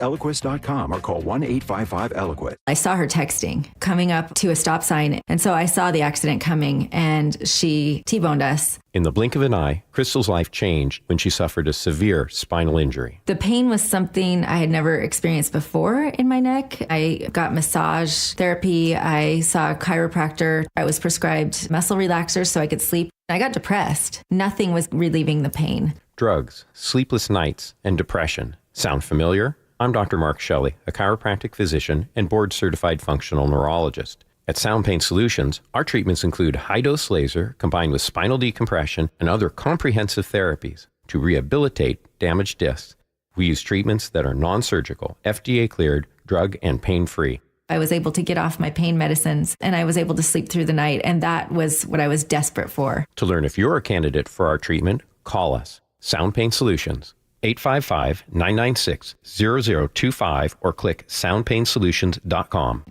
Eloquist.com or call 1-855-ELOQUIT. I saw her texting, coming up to a stop sign. And so I saw the accident coming and she T-boned us. In the blink of an eye, Crystal's life changed when she suffered a severe spinal injury. The pain was something I had never experienced before in my neck. I got massage therapy. I saw a chiropractor. I was prescribed muscle relaxers so I could sleep. I got depressed. Nothing was relieving the pain. Drugs, sleepless nights, and depression. Sound familiar? I'm Dr. Mark Shelley, a chiropractic physician and board-certified functional neurologist. At Sound Pain Solutions, our treatments include high-dose laser combined with spinal decompression and other comprehensive therapies to rehabilitate damaged discs. We use treatments that are non-surgical, FDA-cleared, drug and pain-free. I was able to get off my pain medicines and I was able to sleep through the night, and that was what I was desperate for. To learn if you're a candidate for our treatment, call us. Sound Pain Solutions, 855-996-0025 or click soundpainsolutions.com.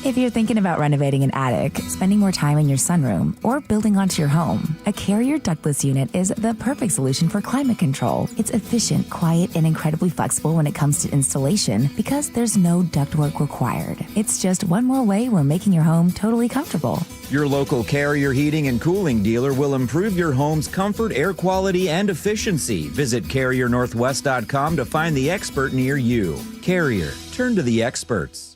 If you're thinking about renovating an attic, spending more time in your sunroom, or building onto your home, a Carrier ductless unit is the perfect solution for climate control. It's efficient, quiet, and incredibly flexible when it comes to installation because there's no ductwork required. It's just one more way we're making your home totally comfortable. Your local Carrier heating and cooling dealer will improve your home's comfort, air quality, and efficiency. Visit CarrierNorthwest.com to find the expert near you. Carrier, turn to the experts.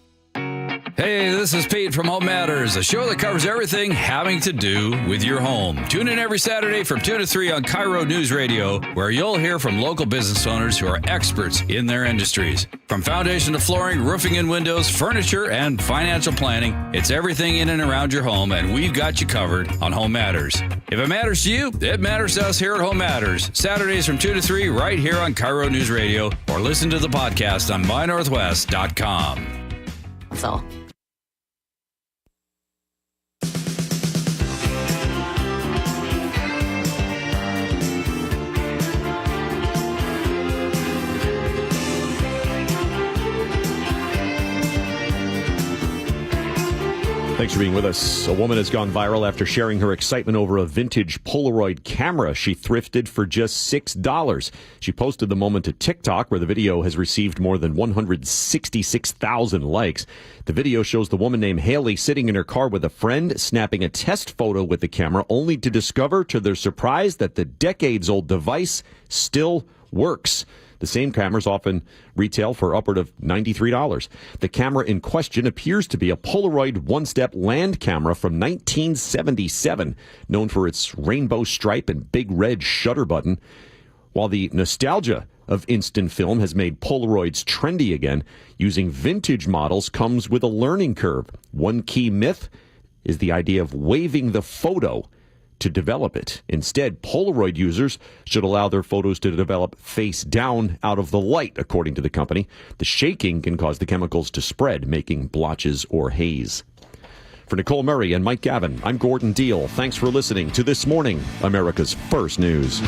Hey, this is Pete from Home Matters, a show that covers everything having to do with your home. Tune in every Saturday from 2 to 3 on KIRO Newsradio, where you'll hear from local business owners who are experts in their industries. From foundation to flooring, roofing and windows, furniture, and financial planning, it's everything in and around your home, and we've got you covered on Home Matters. If it matters to you, it matters to us here at Home Matters. Saturdays from 2 to 3 right here on KIRO Newsradio, or listen to the podcast on mynorthwest.com. That's all. Thanks for being with us. A woman has gone viral after sharing her excitement over a vintage Polaroid camera she thrifted for just $6. She posted the moment to TikTok, where the video has received more than 166,000 likes. The video shows the woman named Haley sitting in her car with a friend, snapping a test photo with the camera, only to discover, to their surprise, that the decades-old device still works. The same cameras often retail for upward of $93. The camera in question appears to be a Polaroid one-step land camera from 1977, known for its rainbow stripe and big red shutter button. While the nostalgia of instant film has made Polaroids trendy again, using vintage models comes with a learning curve. One key myth is the idea of waving the photo to develop it. Instead, Polaroid users should allow their photos to develop face down out of the light, according to the company. The shaking can cause the chemicals to spread, making blotches or haze. For Nicole Murray and Mike Gavin, I'm Gordon Deal. Thanks for listening to This Morning, America's First News.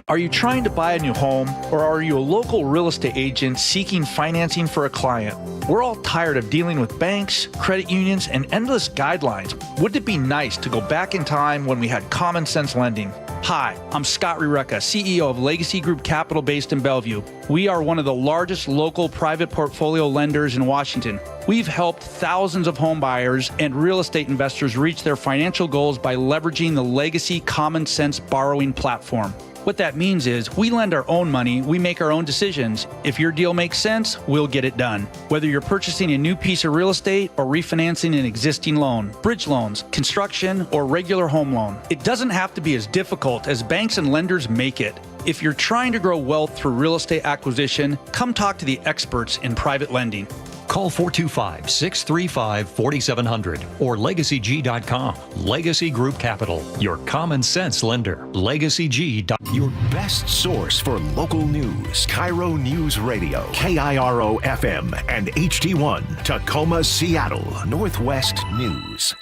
Are you trying to buy a new home, or are you a local real estate agent seeking financing for a client? We're all tired of dealing with banks, credit unions, and endless guidelines. Wouldn't it be nice to go back in time when we had common sense lending? Hi, I'm Scott Rureka, CEO of Legacy Group Capital based in Bellevue. We are one of the largest local private portfolio lenders in Washington. We've helped thousands of home buyers and real estate investors reach their financial goals by leveraging the Legacy Common Sense borrowing platform. What that means is we lend our own money, we make our own decisions. If your deal makes sense, we'll get it done. Whether you're purchasing a new piece of real estate or refinancing an existing loan, bridge loans, construction, or regular home loan, it doesn't have to be as difficult as banks and lenders make it. If you're trying to grow wealth through real estate acquisition, come talk to the experts in private lending. Call 425-635-4700 or LegacyG.com. Legacy Group Capital, your common sense lender. LegacyG.com. Your best source for local news. KIRO Newsradio, KIRO FM and HD1, Tacoma, Seattle, Northwest News.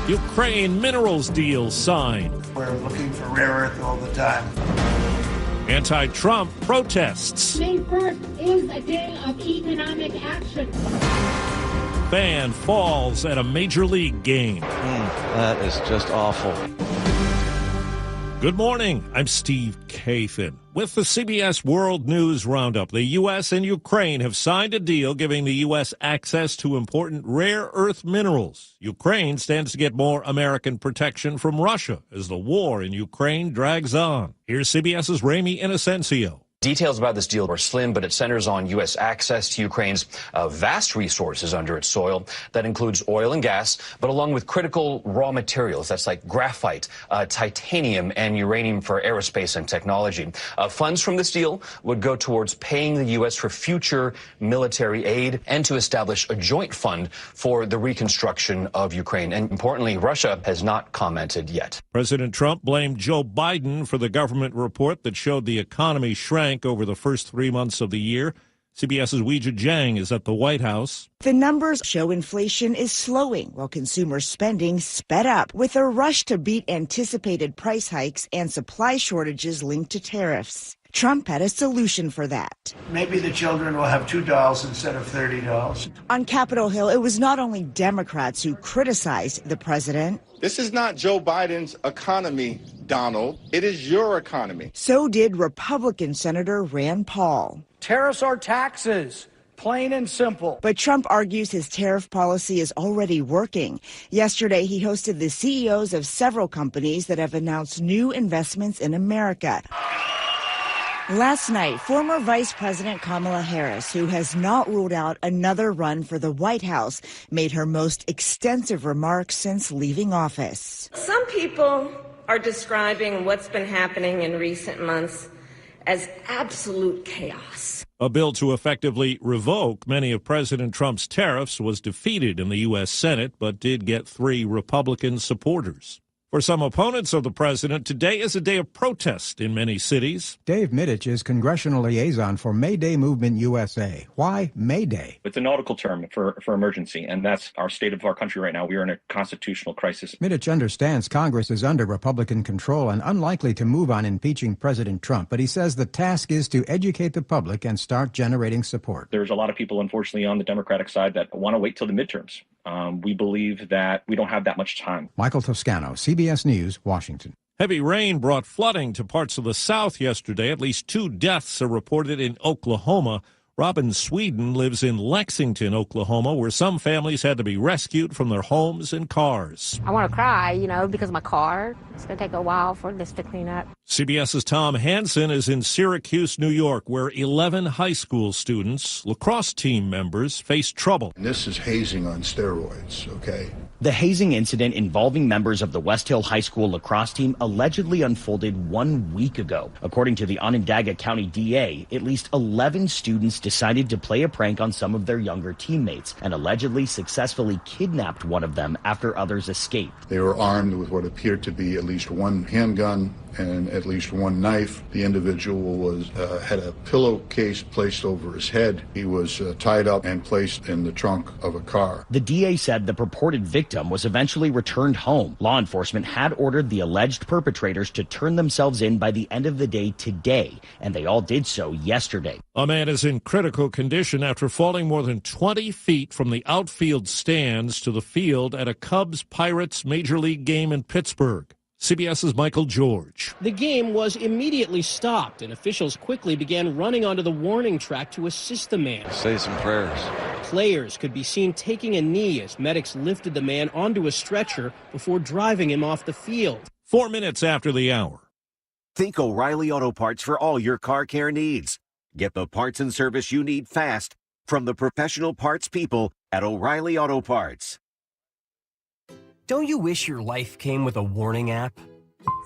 Ukraine minerals deal signed. We're looking for rare earth all the time. Anti-Trump protests. May 1st is a day of economic action. Fan falls at a major league game. That is just awful. Good morning. I'm Steve Kathan. With the CBS World News Roundup, the U.S. and Ukraine have signed a deal giving the U.S. access to important rare earth minerals. Ukraine stands to get more American protection from Russia as the war in Ukraine drags on. Here's CBS's Ramy Inocencio. Details about this deal are slim, but it centers on U.S. access to Ukraine's vast resources under its soil. That includes oil and gas, but along with critical raw materials. That's like graphite, titanium, and uranium for aerospace and technology. Funds from this deal would go towards paying the U.S. for future military aid and to establish a joint fund for the reconstruction of Ukraine. And importantly, Russia has not commented yet. President Trump blamed Joe Biden for the government report that showed the economy shrank over the first 3 months of the year. CBS's Weijia Jiang is at the White House. The numbers show inflation is slowing while consumer spending sped up with a rush to beat anticipated price hikes and supply shortages linked to tariffs. Trump had a solution for that. Maybe the children will have $2 instead of $30. On Capitol Hill, it was not only Democrats who criticized the president. This is not Joe Biden's economy, Donald. It is your economy. So did Republican Senator Rand Paul. Tariffs are taxes. Plain and simple. But Trump argues his tariff policy is already working. Yesterday, he hosted the CEOs of several companies that have announced new investments in America. Last night, former Vice President Kamala Harris, who has not ruled out another run for the White House, made her most extensive remarks since leaving office. Some people are describing what's been happening in recent months as absolute chaos. A bill to effectively revoke many of President Trump's tariffs was defeated in the U.S. Senate, but did get 3 Republican supporters. For some opponents of the president, today is a day of protest in many cities. Dave Middich is congressional liaison for May Day Movement USA. Why May Day? It's a nautical term for emergency, and that's our state of our country right now. We are in a constitutional crisis. Middich understands Congress is under Republican control and unlikely to move on impeaching President Trump, but he says the task is to educate the public and start generating support. There's a lot of people, unfortunately, on the Democratic side that want to wait till the midterms. We believe that we don't have that much time. Michael Toscano, CBS News, Washington. Heavy rain brought flooding to parts of the South yesterday. At least 2 deaths are reported in Oklahoma. Robin Sweden lives in Lexington, Oklahoma, where some families had to be rescued from their homes and cars. I want to cry, because of my car. It's going to take a while for this to clean up. CBS's Tom Hansen is in Syracuse, New York, where 11 high school students, lacrosse team members, face trouble. And this is hazing on steroids, okay? The hazing incident involving members of the West Hill High School lacrosse team allegedly unfolded 1 week ago. According to the Onondaga County DA, at least 11 students decided to play a prank on some of their younger teammates and allegedly successfully kidnapped one of them after others escaped. They were armed with what appeared to be at least 1 handgun and at least 1 knife. The individual had a pillowcase placed over his head. He was tied up and placed in the trunk of a car. The DA said the purported victim was eventually returned home. Law enforcement had ordered the alleged perpetrators to turn themselves in by the end of the day today, and they all did so yesterday. A man is in critical condition after falling more than 20 feet from the outfield stands to the field at a Cubs-Pirates Major League game in Pittsburgh. CBS's Michael George. The game was immediately stopped, and officials quickly began running onto the warning track to assist the man. Say some prayers. Players could be seen taking a knee as medics lifted the man onto a stretcher before driving him off the field. 4 minutes after the hour. Think O'Reilly Auto Parts for all your car care needs. Get the parts and service you need fast from the professional parts people at O'Reilly Auto Parts. Don't you wish your life came with a warning app?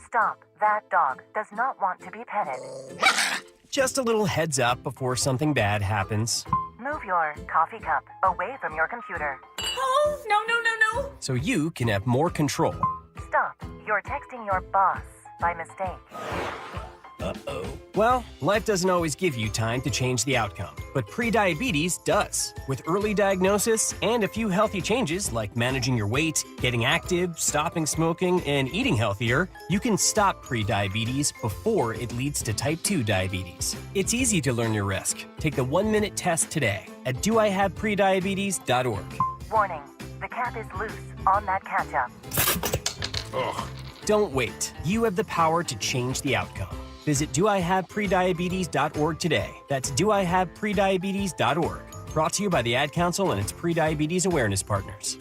Stop. That dog does not want to be petted. Just a little heads up before something bad happens. Move your coffee cup away from your computer. Oh, no. So you can have more control. Stop. You're texting your boss by mistake. Uh-oh. Well, life doesn't always give you time to change the outcome, but prediabetes does. With early diagnosis and a few healthy changes like managing your weight, getting active, stopping smoking, and eating healthier, you can stop prediabetes before it leads to type 2 diabetes. It's easy to learn your risk. Take the 1-minute test today at doihaveprediabetes.org. Warning, the cap is loose on that ketchup. Ugh. Don't wait. You have the power to change the outcome. Visit doihaveprediabetes.org today. That's doihaveprediabetes.org. Brought to you by the Ad Council and its pre-diabetes awareness partners.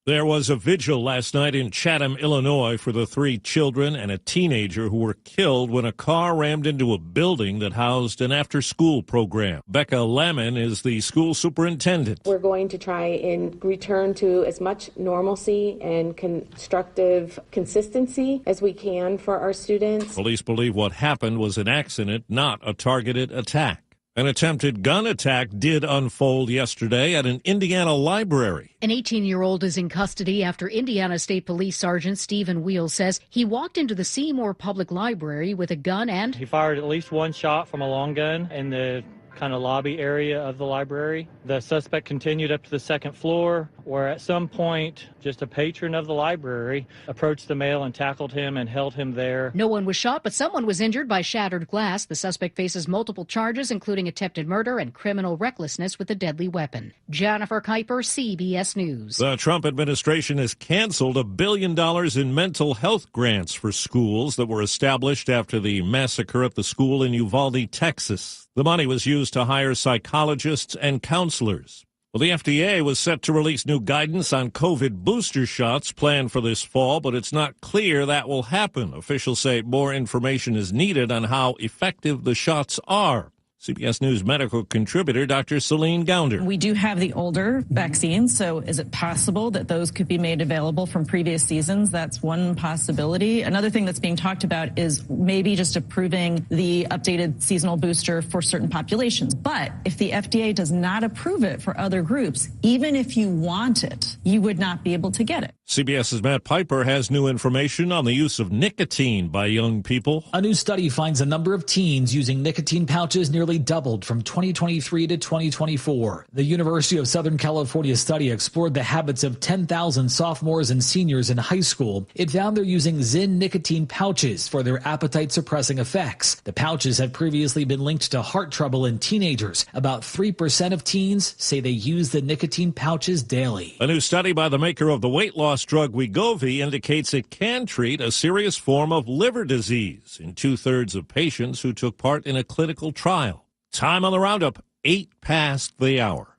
There was a vigil last night in Chatham, Illinois, for the 3 children and a teenager who were killed when a car rammed into a building that housed an after-school program. Becca Lemon is the school superintendent. We're going to try and return to as much normalcy and constructive consistency as we can for our students. Police believe what happened was an accident, not a targeted attack. An attempted gun attack did unfold yesterday at an Indiana library. An 18-year-old is in custody after Indiana State Police Sergeant Stephen Wheel says he walked into the Seymour Public Library with a gun and... He fired at least one shot from a long gun in the kind of lobby area of the library. The suspect continued up to the second floor, where at some point, just a patron of the library approached the male and tackled him and held him there. No one was shot, but someone was injured by shattered glass. The suspect faces multiple charges, including attempted murder and criminal recklessness with a deadly weapon. Jennifer Kuiper, CBS News. The Trump administration has canceled $1 billion in mental health grants for schools that were established after the massacre at the school in Uvalde, Texas. The money was used to hire psychologists and counselors. Well, the FDA was set to release new guidance on COVID booster shots planned for this fall, but it's not clear that will happen. Officials say more information is needed on how effective the shots are. CBS News medical contributor Dr. Celine Gounder. We do have the older vaccines, so is it possible that those could be made available from previous seasons? That's one possibility. Another thing that's being talked about is maybe just approving the updated seasonal booster for certain populations. But if the FDA does not approve it for other groups, even if you want it, you would not be able to get it. CBS's Matt Piper has new information on the use of nicotine by young people. A new study finds the number of teens using nicotine pouches nearly doubled from 2023 to 2024. The University of Southern California study explored the habits of 10,000 sophomores and seniors in high school. It found they're using Zyn nicotine pouches for their appetite-suppressing effects. The pouches have previously been linked to heart trouble in teenagers. About 3% of teens say they use the nicotine pouches daily. A new study by the maker of the weight loss drug Wegovy indicates it can treat a serious form of liver disease in 2/3 of patients who took part in a clinical trial. Time on the roundup, 8 past the hour.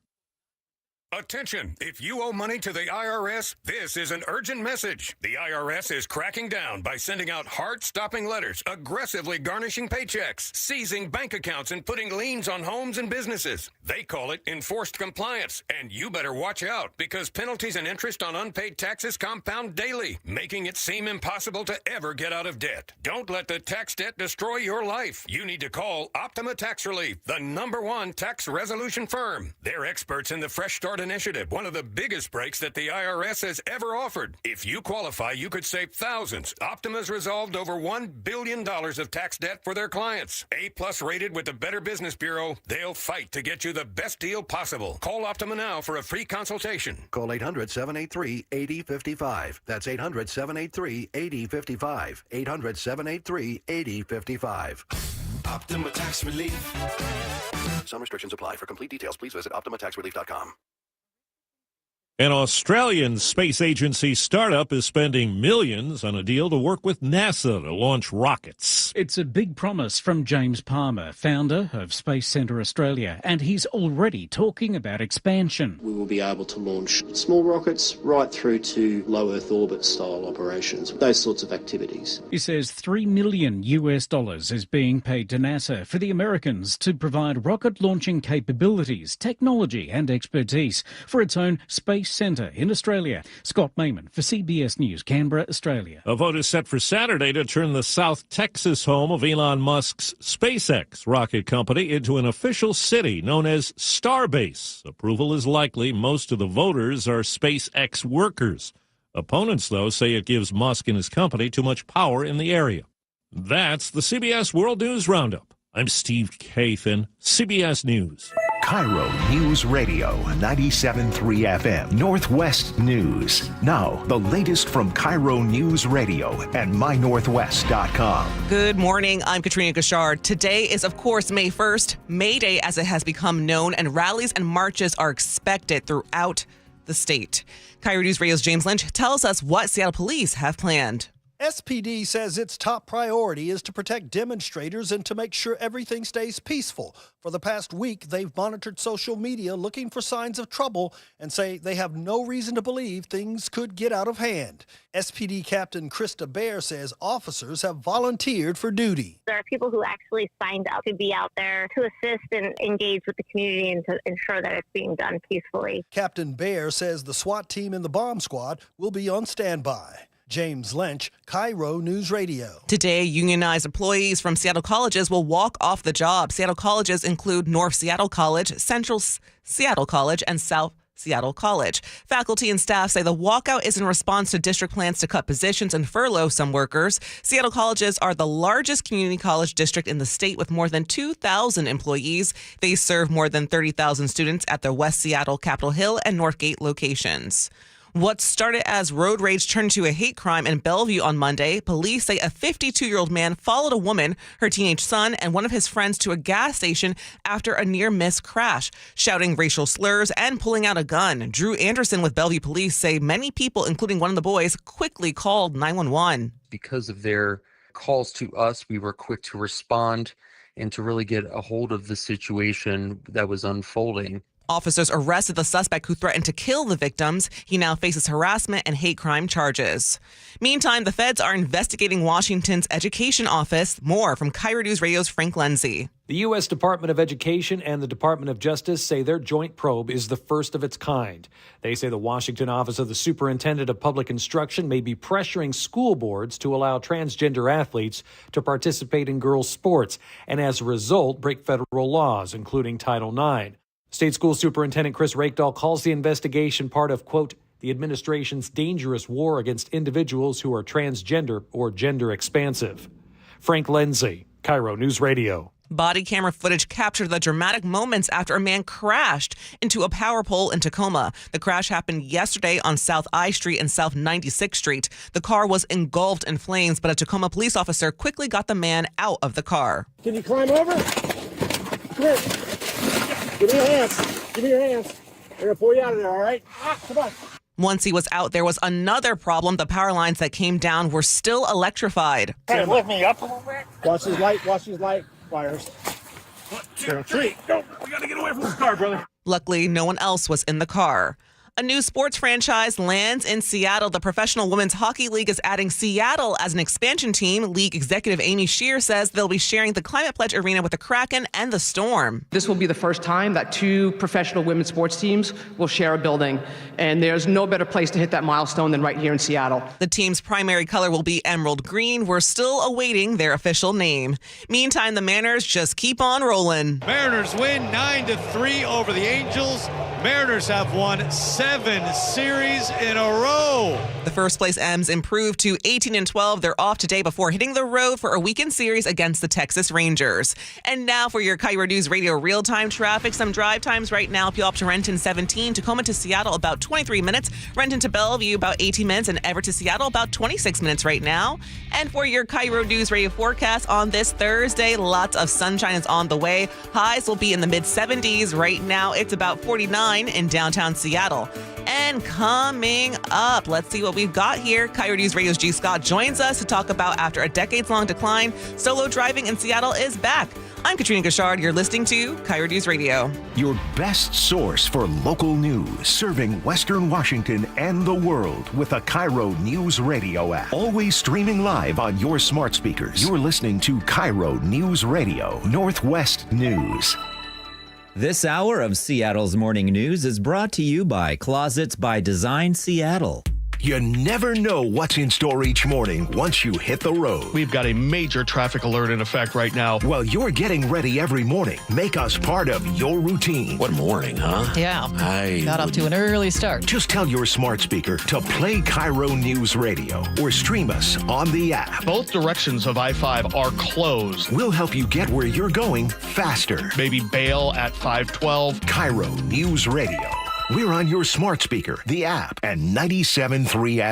Attention, if you owe money to the IRS, this is an urgent message. The IRS is cracking down by sending out heart-stopping letters, aggressively garnishing paychecks, seizing bank accounts, and putting liens on homes and businesses. They call it enforced compliance, and you better watch out because penalties and interest on unpaid taxes compound daily, making it seem impossible to ever get out of debt. Don't let the tax debt destroy your life. You need to call Optima Tax Relief, the #1 tax resolution firm. They're experts in the Fresh Start Initiative, one of the biggest breaks that the IRS has ever offered. If you qualify, you could save thousands. Optima's resolved over $1 billion of tax debt for their clients. A+ rated with the Better Business Bureau, they'll fight to get you the best deal possible. Call Optima now for a free consultation. Call 800-783-8055. That's 800-783-8055. 800-783-8055. Optima Tax Relief. Some restrictions apply. For complete details, please visit OptimaTaxRelief.com. An Australian space agency startup is spending millions on a deal to work with NASA to launch rockets. It's a big promise from James Palmer, founder of Space Centre Australia, and he's already talking about expansion. We will be able to launch small rockets right through to low Earth orbit style operations, those sorts of activities. He says $3 million is being paid to NASA for the Americans to provide rocket launching capabilities, technology and expertise for its own space centre in Australia. Scott Mayman for CBS News, Canberra, Australia. A vote is set for Saturday to turn the South Texas home of Elon Musk's SpaceX rocket company into an official city known as Starbase. Approval is likely. Most of the voters are SpaceX workers. Opponents, though, say it gives Musk and his company too much power in the area. That's the CBS World News Roundup. I'm Steve Kathan, CBS News. KIRO Newsradio 97.3 FM, Northwest News. Now, the latest from KIRO Newsradio and mynorthwest.com. Good morning. I'm Katrina Gashard. Today is, of course, May 1st, May Day as it has become known, and rallies and marches are expected throughout the state. KIRO News Radio's James Lynch tells us what Seattle police have planned. SPD says its top priority is to protect demonstrators and to make sure everything stays peaceful. For the past week, they've monitored social media looking for signs of trouble and say they have no reason to believe things could get out of hand. SPD Captain Krista Baer says officers have volunteered for duty. There are people who actually signed up to be out there to assist and engage with the community and to ensure that it's being done peacefully. Captain Baer says the SWAT team and the bomb squad will be on standby. James Lynch, KIRO News Radio. Today, unionized employees from Seattle colleges will walk off the job. Seattle colleges include North Seattle College, Central Seattle College, and South Seattle College. Faculty and staff say the walkout is in response to district plans to cut positions and furlough some workers. Seattle colleges are the largest community college district in the state with more than 2,000 employees. They serve more than 30,000 students at their West Seattle, Capitol Hill, and Northgate locations. What started as road rage turned to a hate crime in Bellevue on Monday. Police say a 52-year-old man followed a woman, her teenage son, and one of his friends to a gas station after a near-miss crash, shouting racial slurs and pulling out a gun. Drew Anderson with Bellevue Police say many people, including one of the boys, quickly called 911. Because of their calls to us, we were quick to respond and to really get a hold of the situation that was unfolding. Officers arrested the suspect who threatened to kill the victims. He now faces harassment and hate crime charges. Meantime, the feds are investigating Washington's education office. More from KIRO News Radio's Frank Lindsay. The U.S. Department of Education and the Department of Justice say their joint probe is the first of its kind. They say the Washington Office of the Superintendent of Public Instruction may be pressuring school boards to allow transgender athletes to participate in girls' sports and, as a result, break federal laws, including Title IX. State School Superintendent Chris Rakedahl calls the investigation part of, quote, the administration's dangerous war against individuals who are transgender or gender expansive. Frank Lindsay, KIRO News Radio. Body camera footage captured the dramatic moments after a man crashed into a power pole in Tacoma. The crash happened yesterday on South I Street and South 96th Street. The car was engulfed in flames, but a Tacoma police officer quickly got the man out of the car. Can you climb over? Come here. Give me your hands. Give me your hands. They're going to pull you out of there, all right? Come on. Once he was out, there was another problem. The power lines that came down were still electrified. Kind of lift me up a little bit. Watch his light wires. 1, 2, 3. Go. We got to get away from this car, brother. Luckily, no one else was in the car. A new sports franchise lands in Seattle. The Professional Women's Hockey League is adding Seattle as an expansion team. League executive Amy Shear says they'll be sharing the Climate Pledge Arena with the Kraken and the Storm. This will be the first time that two professional women's sports teams will share a building, and there's no better place to hit that milestone than right here in Seattle. The team's primary color will be emerald green. We're still awaiting their official name. Meantime, the Mariners just keep on rolling. Mariners win 9-3 over the Angels. Mariners have won 7 series in a row. The first place M's improved to 18-12. They're off today before hitting the road for a weekend series against the Texas Rangers. And now for your KIRO News Radio real-time traffic. Some drive times right now. Puyallup to Renton, 17. Tacoma to Seattle, about 23 minutes. Renton to Bellevue, about 18 minutes. And Everett to Seattle, about 26 minutes right now. And for your KIRO News Radio forecast on this Thursday, lots of sunshine is on the way. Highs will be in the mid-70s. Right now, it's about 49 in downtown Seattle. And coming up, let's see what we've got here. KIRO News Radio's G. Scott joins us to talk about, after a decades-long decline, solo driving in Seattle is back. I'm Katrina Gashard. You're listening to KIRO News Radio. Your best source for local news, serving Western Washington and the world with the KIRO News Radio app. Always streaming live on your smart speakers. You're listening to KIRO News Radio, Northwest News. This hour of Seattle's Morning News is brought to you by Closets by Design Seattle. You never know what's in store each morning once you hit the road. We've got a major traffic alert in effect right now. While you're getting ready every morning, make us part of your routine. What morning, huh? Yeah. Got off to an early start. Just tell your smart speaker to play KIRO News Radio or stream us on the app. Both directions of I-5 are closed. We'll help you get where you're going faster. Maybe bail at 512. KIRO News Radio. We're on your smart speaker, the app, and 97.3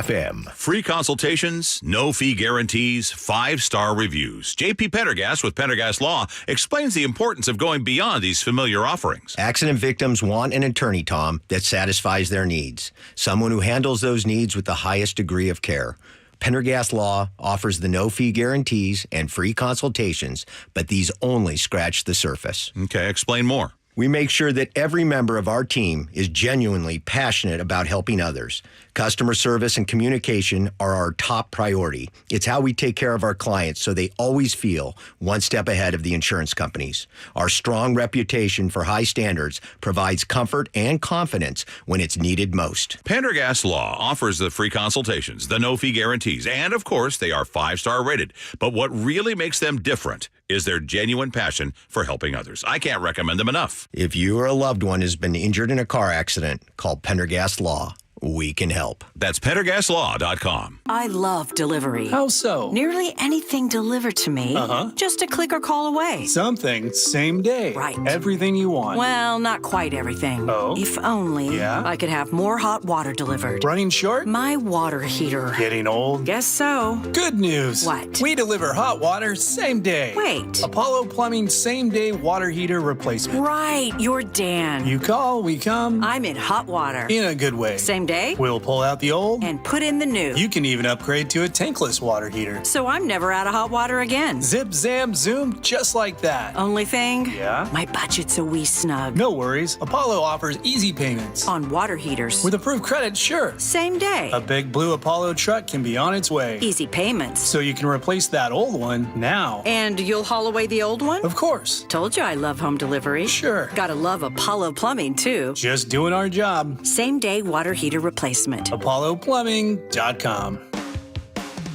FM. Free consultations, no fee guarantees, 5-star reviews. J.P. Pendergast with Pendergast Law explains the importance of going beyond these familiar offerings. Accident victims want an attorney, Tom, that satisfies their needs. Someone who handles those needs with the highest degree of care. Pendergast Law offers the no-fee guarantees and free consultations, but these only scratch the surface. Okay, explain more. We make sure that every member of our team is genuinely passionate about helping others. Customer service and communication are our top priority. It's how we take care of our clients so they always feel one step ahead of the insurance companies. Our strong reputation for high standards provides comfort and confidence when it's needed most. Pendergast Law offers the free consultations, the no-fee guarantees, and, of course, they are 5-star rated. But what really makes them different is their genuine passion for helping others. I can't recommend them enough. If you or a loved one has been injured in a car accident, call Pendergast Law. We can help. That's PendergastLaw.com. I love delivery. How so? Nearly anything delivered to me. Just a click or call away. Something, same day. Right. Everything you want. Well, not quite everything. Oh? If only I could have more hot water delivered. Running short? My water heater. Getting old? Guess so. Good news. What? We deliver hot water same day. Wait. Apollo Plumbing same day water heater replacement. Right. You're Dan. You call, we come. I'm in hot water. In a good way. Same day? We'll pull out the old and put in the new. You can even upgrade to a tankless water heater. So I'm never out of hot water again. Zip, zam, zoom, just like that. Only thing? Yeah? My budget's a wee snug. No worries. Apollo offers easy payments. On water heaters. With approved credit, sure. Same day. A big blue Apollo truck can be on its way. Easy payments. So you can replace that old one now. And you'll haul away the old one? Of course. Told you I love home delivery. Sure. Gotta love Apollo Plumbing, too. Just doing our job. Same day water heater replacement. ApolloPlumbing.com.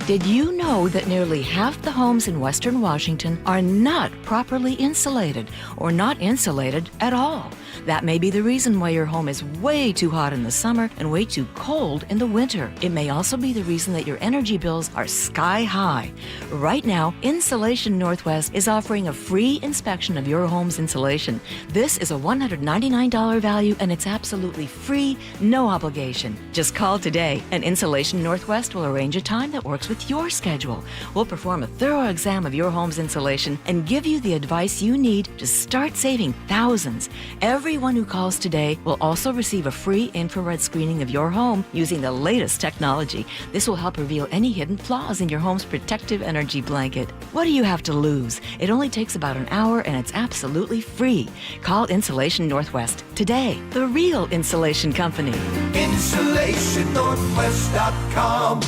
Did you know that nearly half the homes in Western Washington are not properly insulated or not insulated at all? That may be the reason why your home is way too hot in the summer and way too cold in the winter. It may also be the reason that your energy bills are sky high. Right now, Insulation Northwest is offering a free inspection of your home's insulation. This is a $199 value and it's absolutely free, no obligation. Just call today and Insulation Northwest will arrange a time that works with your schedule. We'll perform a thorough exam of your home's insulation and give you the advice you need to start saving thousands. Everyone who calls today will also receive a free infrared screening of your home using the latest technology. This will help reveal any hidden flaws in your home's protective energy blanket. What do you have to lose? It only takes about an hour and it's absolutely free. Call Insulation Northwest today, the real insulation company. InsulationNorthwest.com.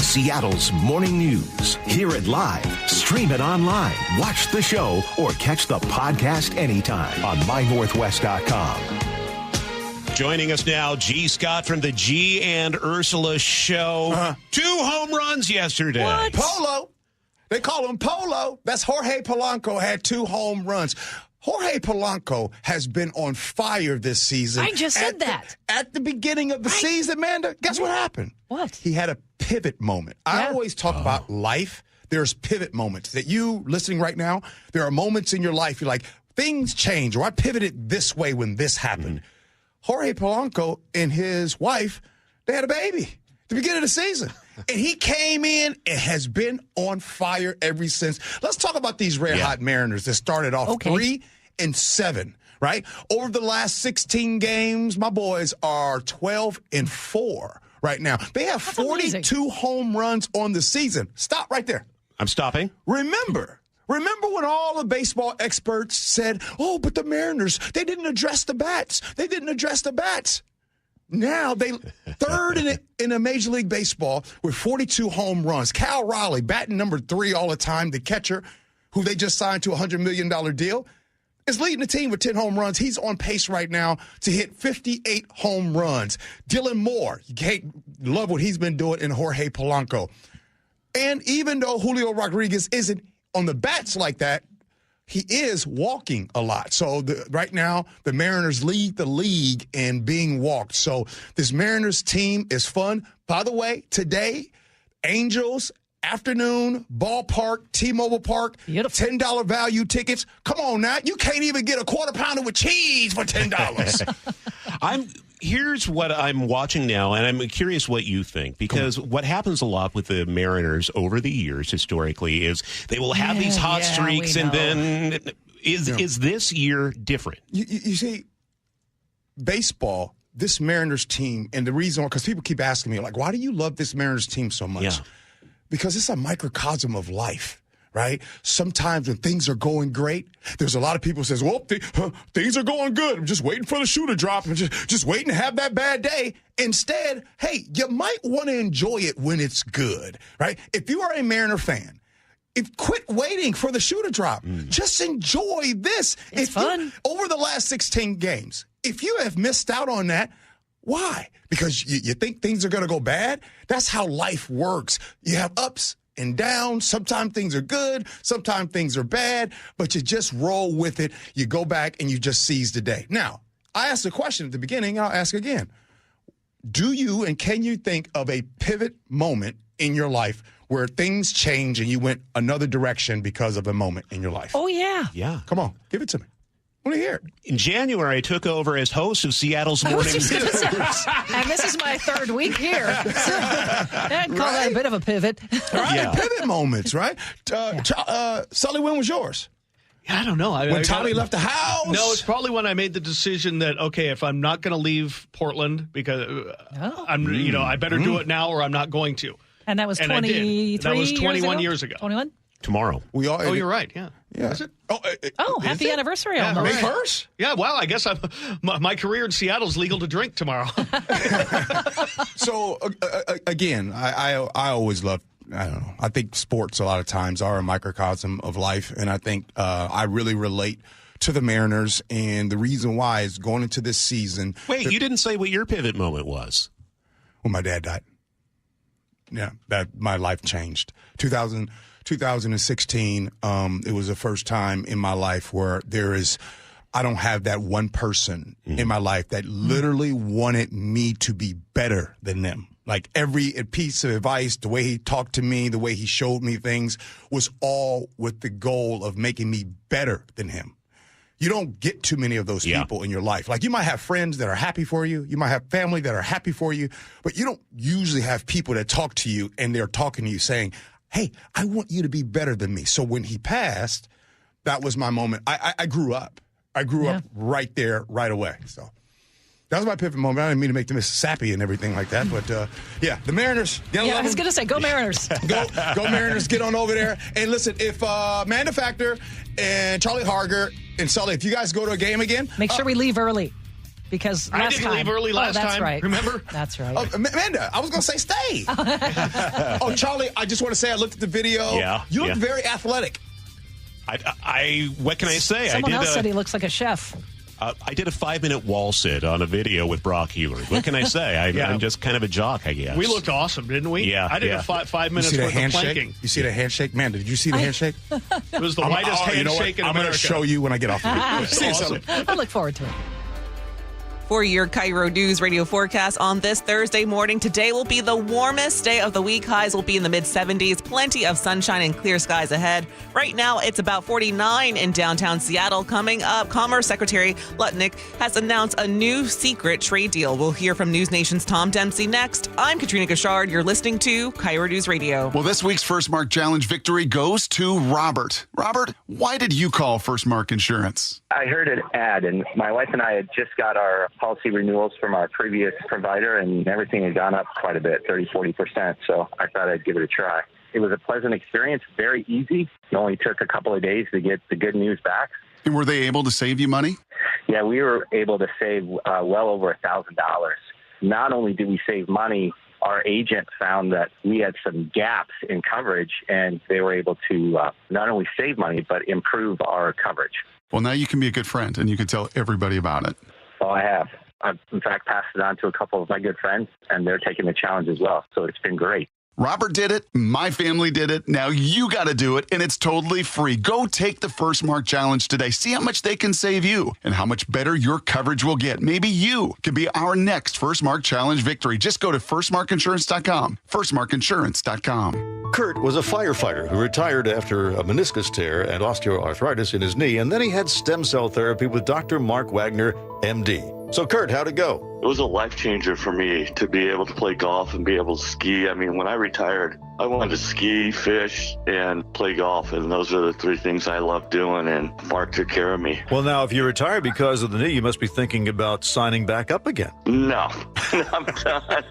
Seattle's morning news. Hear it live, stream it online, watch the show, or catch the podcast anytime on mynorthwest.com. Joining us now, G. Scott from the G and Ursula Show. 2 home runs yesterday. What? Polo. They call him Polo. That's Jorge Polanco had 2 home runs. Jorge Polanco has been on fire this season. I just said that. At the beginning of the season, Amanda, guess what happened? What? He had a pivot moment. I always talk about life. There's pivot moments that you listening right now, there are moments in your life you're like, things change, or I pivoted this way when this happened. Jorge Polanco and his wife, they had a baby at the beginning of the season. And he came in and has been on fire ever since. Let's talk about these red hot Mariners that started off 3-7, right? Over the last 16 games, my boys are 12-4 right now. They have 42 home runs on the season. Stop right there. I'm stopping. Remember when all the baseball experts said, oh, but the Mariners, they didn't address the bats. They didn't address the bats. Now they third in a Major League Baseball with 42 home runs. Cal Raleigh, batting number 3 all the time, the catcher, who they just signed to a $100 million deal. is leading the team with 10 home runs. He's on pace right now to hit 58 home runs. Dylan Moore, you can't love what he's been doing in Jorge Polanco. And even though Julio Rodriguez isn't on the bats like that, he is walking a lot. So right now, the Mariners lead the league in being walked. So this Mariners team is fun. By the way, today, Angels afternoon, ballpark, T-Mobile Park, $10 value tickets. Come on now. You can't even get a quarter pounder with cheese for $10. Here's what I'm watching now, and I'm curious what you think, because what happens a lot with the Mariners over the years historically is they will have these hot streaks, and then is this year different? You see, baseball, this Mariners team, and the reason, because people keep asking me, like, why do you love this Mariners team so much? Yeah. Because it's a microcosm of life, right? Sometimes when things are going great, there's a lot of people who says, well, things are going good. I'm just waiting for the shoe to drop. I'm just waiting to have that bad day. Instead, hey, you might want to enjoy it when it's good, right? If you are a Mariner fan, quit waiting for the shoe to drop. Just enjoy this. It's fun. Over the last 16 games, if you have missed out on that, why? Because you think things are going to go bad? That's how life works. You have ups and downs. Sometimes things are good. Sometimes things are bad. But you just roll with it. You go back and you just seize the day. Now, I asked a question at the beginning, and I'll ask again. Do you and can you think of a pivot moment in your life where things change and you went another direction because of a moment in your life? Oh, yeah. Yeah. Come on. Give it to me. I want to hear it. In January, I took over as host of Seattle's Morning News. And this is my third week here. So, I'd call that a bit of a pivot. Right? Yeah. Pivot moments, right? Sully, when was yours? Yeah, I don't know. When Tommy left the house? No, it's probably when I made the decision that, okay, if I'm not going to leave Portland, because I better do it now or I'm not going to. And that was 23 That was 21 years ago. 21? Tomorrow. You're right. Yeah. Is it? Happy anniversary almost. May 1st? Yeah, well, I guess my career in Seattle is legal to drink tomorrow. So, again, I always love, I don't know, I think sports a lot of times are a microcosm of life, and I think I really relate to the Mariners, and the reason why is going into this season. Wait, you didn't say what your pivot moment was. When my dad died. Yeah, that my life changed. 2016, it was the first time in my life where I don't have that one person in my life that literally wanted me to be better than them. Like every piece of advice, the way he talked to me, the way he showed me things was all with the goal of making me better than him. You don't get too many of those people in your life. Like you might have friends that are happy for you. You might have family that are happy for you, but you don't usually have people that talk to you and they're talking to you saying, hey, I want you to be better than me. So when he passed, that was my moment. I grew up. I grew up right there, right away. So that was my pivot moment. I didn't mean to make them sappy and everything like that, but the Mariners. I was going to say, go Mariners. go Mariners. Get on over there. And listen, if Manda Factor and Charlie Harger and Sully, if you guys go to a game again, make sure we leave early. Because I didn't leave early last time. That's right. Remember? That's right. Amanda, I was going to say stay. Charlie, I just want to say I looked at the video. Yeah. You look very athletic. What can I say? Someone else said he looks like a chef. I did a 5-minute wall sit on a video with Brock Hewlett. What can I say? I'm just kind of a jock, I guess. We looked awesome, didn't we? Yeah. I did a 5 minutes worth of planking. You see the handshake? Amanda, did you see the handshake? It was the whitest handshake in America. I'm going to show you when I get off the video. See you, awesome. I look forward to it. For your KIRO News Radio forecast on this Thursday morning, today will be the warmest day of the week. Highs will be in the mid-70s. Plenty of sunshine and clear skies ahead. Right now, it's about 49 in downtown Seattle. Coming up, Commerce Secretary Lutnick has announced a new secret trade deal. We'll hear from News Nation's Tom Dempsey next. I'm Katrina Gashard. You're listening to KIRO News Radio. Well, this week's First Mark Challenge victory goes to Robert. Robert, why did you call First Mark Insurance? I heard an ad, and my wife and I had just got our policy renewals from our previous provider, and everything had gone up quite a bit, 30-40%. So I thought I'd give it a try. It was a pleasant experience, very easy. It only took a couple of days to get the good news back. And were they able to save you money? Yeah, we were able to save well over $1,000. Not only did we save money, our agent found that we had some gaps in coverage, and they were able to not only save money, but improve our coverage. Well, now you can be a good friend, and you can tell everybody about it. Oh, I have. I've, in fact, passed it on to a couple of my good friends, and they're taking the challenge as well. So it's been great. Robert did it. My family did it. Now you got to do it, and it's totally free. Go take the First Mark Challenge today. See how much they can save you and how much better your coverage will get. Maybe you can be our next First Mark Challenge victory. Just go to firstmarkinsurance.com. Firstmarkinsurance.com. Kurt was a firefighter who retired after a meniscus tear and osteoarthritis in his knee, and then he had stem cell therapy with Dr. Mark Wagner, MD. So, Kurt, how'd it go? It was a life changer for me to be able to play golf and be able to ski. I mean, when I retired, I wanted to ski, fish, and play golf. And those are the three things I love doing. And Mark took care of me. Well, now, if you retired because of the knee, you must be thinking about signing back up again. No, I'm done.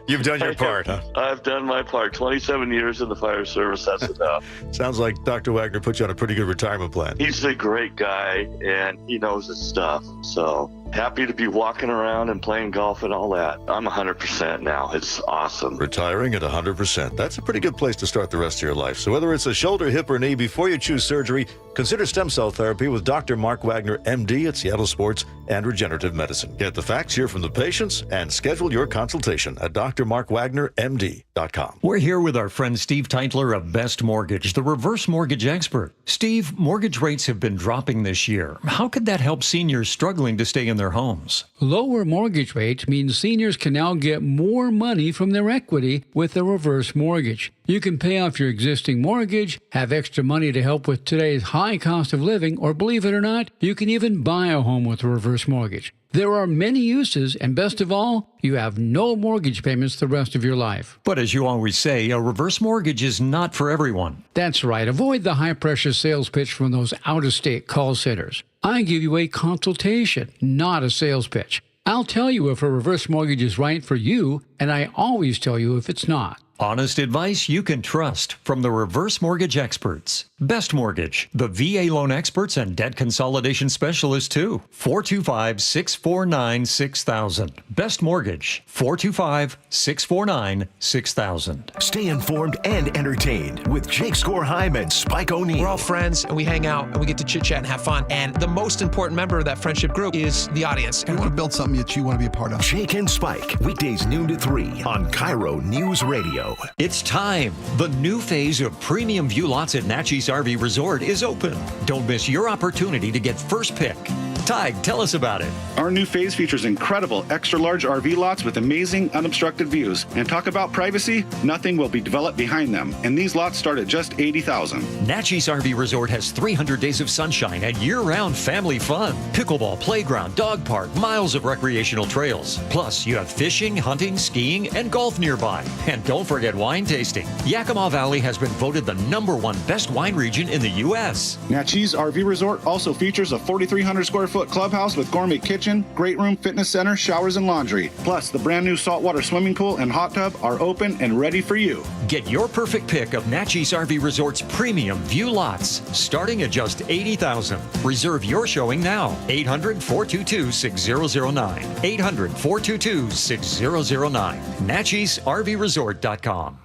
You've done your part, huh? I've done my part. 27 years in the fire service, that's enough. Sounds like Dr. Wagner put you on a pretty good retirement plan. He's a great guy, and he knows his stuff. So happy to be walking around and playing golf and all that. I'm 100% now. It's awesome. Retiring at 100%. That's a pretty good place to start the rest of your life. So whether it's a shoulder, hip, or knee, before you choose surgery, consider stem cell therapy with Dr. Mark Wagner, MD at Seattle Sports and Regenerative Medicine. Get the facts, hear from the patients, and schedule your consultation at drmarkwagnermd.com. We're here with our friend Steve Teitler of Best Mortgage, the reverse mortgage expert. Steve, mortgage rates have been dropping this year. How could that help seniors struggling to stay in their homes? Lower mortgage rates means seniors can now get more money from their equity with a reverse mortgage. You can pay off your existing mortgage, have extra money to help with today's high cost of living, or believe it or not, you can even buy a home with a reverse mortgage. There are many uses, and best of all, you have no mortgage payments the rest of your life. But as you always say, a reverse mortgage is not for everyone. That's right. Avoid the high-pressure sales pitch from those out-of-state call centers. I give you a consultation, not a sales pitch. I'll tell you if a reverse mortgage is right for you, and I always tell you if it's not. Honest advice you can trust from the reverse mortgage experts. Best Mortgage, the VA loan experts and debt consolidation specialists too. 425-649-6000. Best Mortgage, 425-649-6000. Stay informed and entertained with Jake Skorheim and Spike O'Neill. We're all friends and we hang out and we get to chit chat and have fun. And the most important member of that friendship group is the audience. We want to build something that you want to be a part of. Jake and Spike, weekdays noon to 3 on KIRO News Radio. It's time. The new phase of premium view lots at Natchez RV Resort is open. Don't miss your opportunity to get first pick. Tig, tell us about it. Our new phase features incredible extra-large RV lots with amazing unobstructed views. And talk about privacy, nothing will be developed behind them. And these lots start at just $80,000. Natchez RV Resort has 300 days of sunshine and year-round family fun. Pickleball, playground, dog park, miles of recreational trails. Plus, you have fishing, hunting, skiing, and golf nearby. And don't forget wine tasting. Yakima Valley has been voted the #1 best wine region in the U.S. Natchez RV Resort also features a 4,300 square foot clubhouse with gourmet kitchen, great room, fitness center, showers, and laundry. Plus, the brand new saltwater swimming pool and hot tub are open and ready for you. Get your perfect pick of Natchez RV Resort's premium view lots, starting at just $80,000. Reserve your showing now. 800-422-6009. 800-422-6009. NatchezRVResort.com.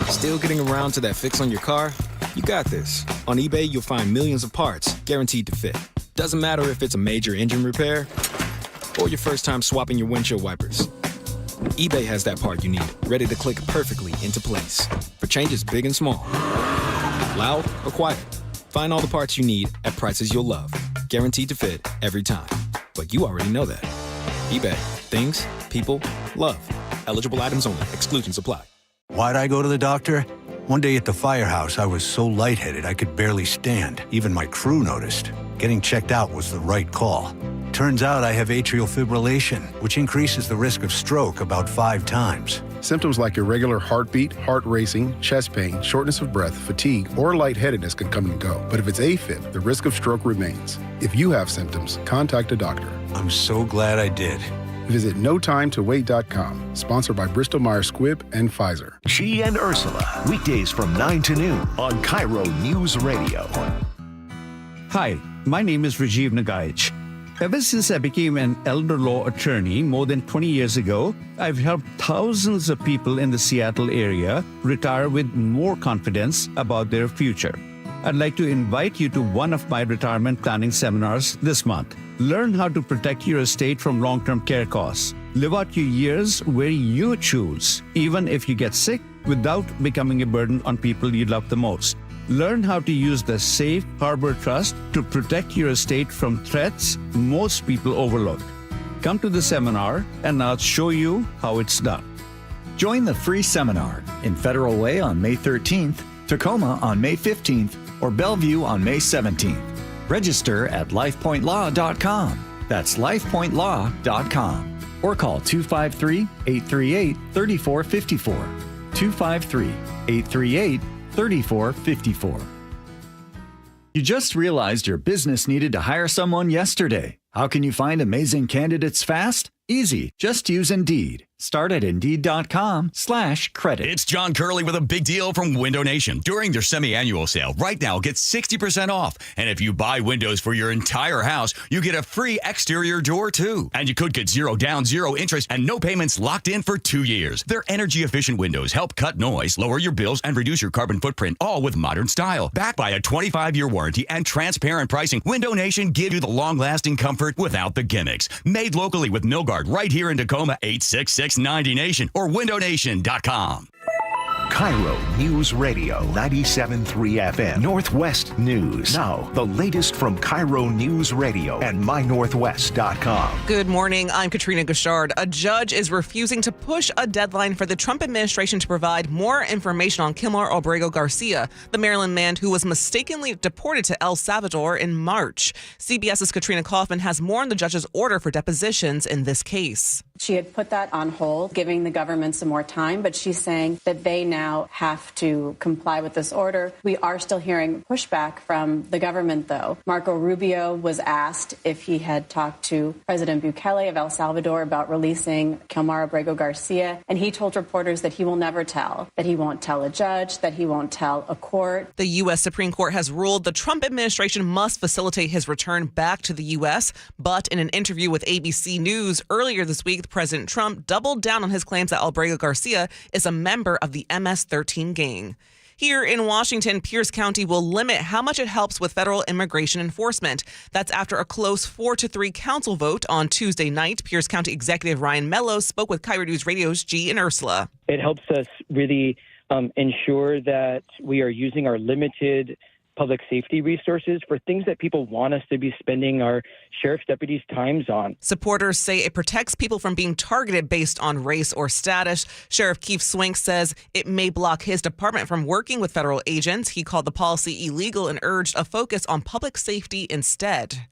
Still getting around to that fix on your car? You got this. On eBay, you'll find millions of parts guaranteed to fit. Doesn't matter if it's a major engine repair or your first time swapping your windshield wipers. eBay has that part you need, ready to click perfectly into place for changes big and small. Loud or quiet, find all the parts you need at prices you'll love. Guaranteed to fit every time. But you already know that. eBay. Things, people, love. Eligible items only. Exclusions apply. Why'd I go to the doctor? One day at the firehouse, I was so lightheaded I could barely stand. Even my crew noticed. Getting checked out was the right call. Turns out I have atrial fibrillation, which increases the risk of stroke about 5 times. Symptoms like irregular heartbeat, heart racing, chest pain, shortness of breath, fatigue, or lightheadedness can come and go. But if it's AFib, the risk of stroke remains. If you have symptoms, contact a doctor. I'm so glad I did. Visit NoTimeToWait.com. Sponsored by Bristol-Myers Squibb and Pfizer. She and Ursula, weekdays from 9 to noon on KIRO News Radio. Hi, my name is Rajiv Nagaich. Ever since I became an elder law attorney more than 20 years ago, I've helped thousands of people in the Seattle area retire with more confidence about their future. I'd like to invite you to one of my retirement planning seminars this month. Learn how to protect your estate from long-term care costs. Live out your years where you choose, even if you get sick, without becoming a burden on people you love the most. Learn how to use the Safe Harbor Trust to protect your estate from threats most people overlook. Come to the seminar and I'll show you how it's done. Join the free seminar in Federal Way on May 13th, Tacoma on May 15th, or Bellevue on May 17th. Register at lifepointlaw.com. That's lifepointlaw.com. Or call 253-838-3454. 253-838-3454. You just realized your business needed to hire someone yesterday. How can you find amazing candidates fast? Easy. Just use Indeed. Start at Indeed.com/credit. It's John Curley with a big deal from Window Nation. During their semi-annual sale, right now, get 60% off. And if you buy windows for your entire house, you get a free exterior door, too. And you could get 0 down, 0 interest, and no payments locked in for 2 years. Their energy-efficient windows help cut noise, lower your bills, and reduce your carbon footprint, all with modern style. Backed by a 25-year warranty and transparent pricing, Window Nation gives you the long-lasting comfort without the gimmicks. Made locally with Milgard right here in Tacoma, 866-90Nation or windownation.com. KIRO News Radio 97.3 FM Northwest News. Now, the latest from KIRO News Radio and mynorthwest.com. Good morning. I'm Katrina Gouchard. A judge is refusing to push a deadline for the Trump administration to provide more information on Kilmar Obrego Garcia, the Maryland man who was mistakenly deported to El Salvador in March. CBS's Katrina Kaufman has more on the judge's order for depositions in this case. She had put that on hold, giving the government some more time, but she's saying that they now have to comply with this order. We are still hearing pushback from the government, though. Marco Rubio was asked if he had talked to President Bukele of El Salvador about releasing Kilmar Obrego Garcia, and he told reporters that he will never tell, that he won't tell a judge, that he won't tell a court. The U.S. Supreme Court has ruled the Trump administration must facilitate his return back to the U.S., but in an interview with ABC News earlier this week, President Trump doubled down on his claims that Obrego Garcia is a member of the MS-13 gang. Here in Washington, Pierce County will limit how much it helps with federal immigration enforcement. That's after a close 4-3 council vote on Tuesday night. Pierce County Executive Ryan Mello spoke with KIRO News Radio's G and Ursula. It helps us really ensure that we are using our limited public safety resources for things that people want us to be spending our sheriff's deputies' times on. Supporters say it protects people from being targeted based on race or status. Sheriff Keith Swink says it may block his department from working with federal agents. He called the policy illegal and urged a focus on public safety instead.